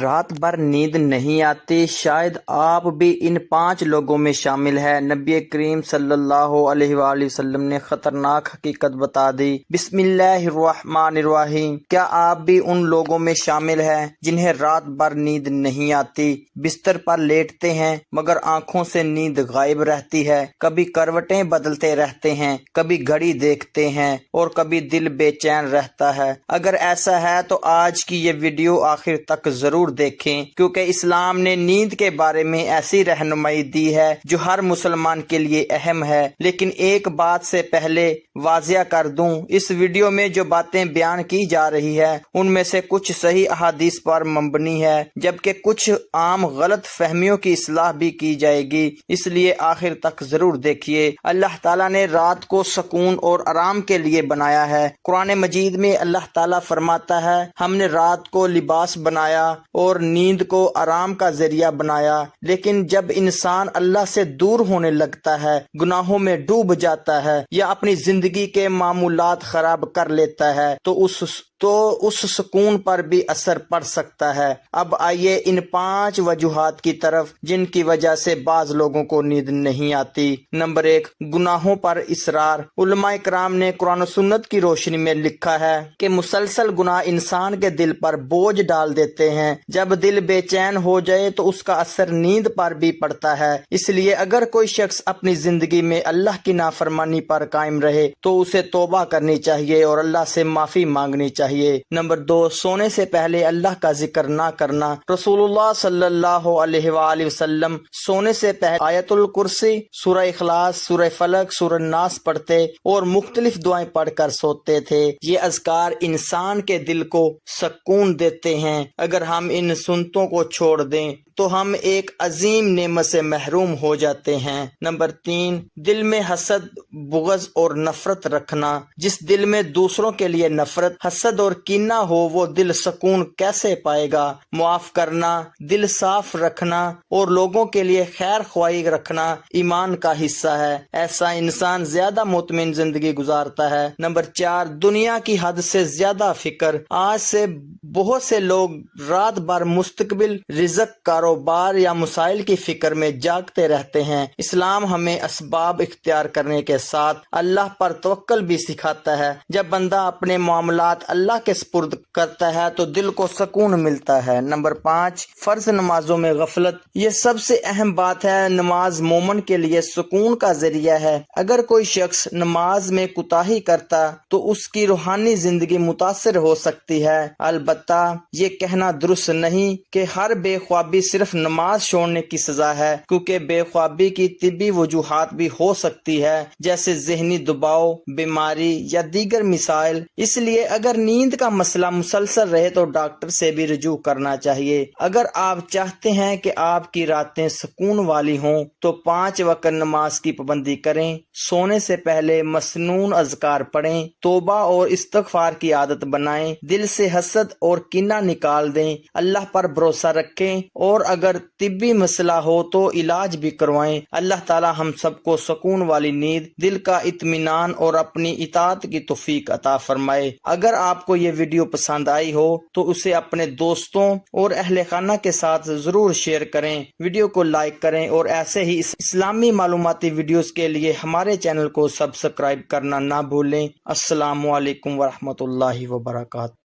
رات بھر نیند نہیں آتی، شاید آپ بھی ان 5 لوگوں میں شامل ہیں۔ نبی کریم صلی اللہ علیہ وآلہ وسلم نے خطرناک حقیقت بتا دی۔ بسم اللہ الرحمن الرحیم۔ کیا آپ بھی ان لوگوں میں شامل ہیں جنہیں رات بھر نیند نہیں آتی؟ بستر پر لیٹتے ہیں مگر آنکھوں سے نیند غائب رہتی ہے، کبھی کروٹیں بدلتے رہتے ہیں، کبھی گھڑی دیکھتے ہیں اور کبھی دل بے چین رہتا ہے۔ اگر ایسا ہے تو آج کی یہ ویڈیو آخر تک ضرور دیکھیں، کیونکہ اسلام نے نیند کے بارے میں ایسی رہنمائی دی ہے جو ہر مسلمان کے لیے اہم ہے۔ لیکن ایک بات سے پہلے واضح کر دوں، اس ویڈیو میں جو باتیں بیان کی جا رہی ہے ان میں سے کچھ صحیح احادیث پر مبنی ہے، جبکہ کچھ عام غلط فہمیوں کی اصلاح بھی کی جائے گی، اس لیے آخر تک ضرور دیکھیے۔ اللہ تعالیٰ نے رات کو سکون اور آرام کے لیے بنایا ہے۔ قرآن مجید میں اللہ تعالیٰ فرماتا ہے، ہم نے رات کو لباس بنایا اور نیند کو آرام کا ذریعہ بنایا، لیکن جب انسان اللہ سے دور ہونے لگتا ہے، گناہوں میں ڈوب جاتا ہے یا اپنی زندگی کے معمولات خراب کر لیتا ہے تو اس سکون پر بھی اثر پڑ سکتا ہے۔ اب آئیے ان 5 وجوہات کی طرف جن کی وجہ سے بعض لوگوں کو نیند نہیں آتی۔ نمبر 1، گناہوں پر اصرار۔ علماء کرام نے قرآن و سنت کی روشنی میں لکھا ہے کہ مسلسل گناہ انسان کے دل پر بوجھ ڈال دیتے ہیں۔ جب دل بے چین ہو جائے تو اس کا اثر نیند پر بھی پڑتا ہے۔ اس لیے اگر کوئی شخص اپنی زندگی میں اللہ کی نافرمانی پر قائم رہے تو اسے توبہ کرنی چاہیے اور اللہ سے معافی مانگنی چاہیے۔ نمبر 2، سونے سے پہلے اللہ کا ذکر نہ کرنا۔ رسول اللہ صلی اللہ علیہ وآلہ وسلم سونے سے پہلے آیت الکرسی، سورہ اخلاص، سورہ فلق، سورہ ناس پڑھتے اور مختلف دعائیں پڑھ کر سوتے تھے۔ یہ اذکار انسان کے دل کو سکون دیتے ہیں۔ اگر ہم ان سنتوں کو چھوڑ دیں تو ہم ایک عظیم نعمت سے محروم ہو جاتے ہیں۔ نمبر 3، دل میں حسد، بغض اور نفرت رکھنا۔ جس دل میں دوسروں کے لیے نفرت، حسد اور کینہ ہو وہ دل سکون کیسے پائے گا؟ معاف کرنا، دل صاف رکھنا اور لوگوں کے لیے خیر خواہی رکھنا ایمان کا حصہ ہے۔ ایسا انسان زیادہ مطمئن زندگی گزارتا ہے۔ نمبر 4، دنیا کی حد سے زیادہ فکر۔ آج سے بہت سے لوگ رات بھر مستقبل، رزق، کاروبار یا مسائل کی فکر میں جاگتے رہتے ہیں۔ اسلام ہمیں اسباب اختیار کرنے کے ساتھ اللہ پر توکل بھی سکھاتا ہے۔ جب بندہ اپنے معاملات اللہ کے سپرد کرتا ہے تو دل کو سکون ملتا ہے۔ نمبر 5، فرض نمازوں میں غفلت۔ یہ سب سے اہم بات ہے۔ نماز مومن کے لیے سکون کا ذریعہ ہے۔ اگر کوئی شخص نماز میں کوتاہی کرتا تو اس کی روحانی زندگی متاثر ہو سکتی ہے۔ البتہ یہ کہنا درست نہیں کہ ہر بے خوابی صرف نماز چھوڑنے کی سزا ہے، کیونکہ بے خوابی کی طبی وجوہات بھی ہو سکتی ہے، جیسے ذہنی دباؤ، بیماری یا دیگر مسائل۔ اس لیے اگر نیند کا مسئلہ مسلسل رہے تو ڈاکٹر سے بھی رجوع کرنا چاہیے۔ اگر آپ چاہتے ہیں کہ آپ کی راتیں سکون والی ہوں تو 5 وقت نماز کی پابندی کریں، سونے سے پہلے مسنون اذکار پڑھیں، توبہ اور استغفار کی عادت بنائیں، دل سے حسد اور کینہ نکال دیں، اللہ پر بھروسہ رکھیں اور اگر طبی مسئلہ ہو تو علاج بھی کروائیں۔ اللہ تعالی ہم سب کو سکون والی نیند، دل کا اطمینان اور اپنی اطاعت کی توفیق عطا فرمائے۔ اگر آپ کو یہ ویڈیو پسند آئی ہو تو اسے اپنے دوستوں اور اہل خانہ کے ساتھ ضرور شیئر کریں، ویڈیو کو لائک کریں اور ایسے ہی اسلامی معلوماتی ویڈیوز کے لیے ہمارے چینل کو سبسکرائب کرنا نہ بھولیں۔ السلام علیکم ورحمۃ اللہ وبرکاتہ۔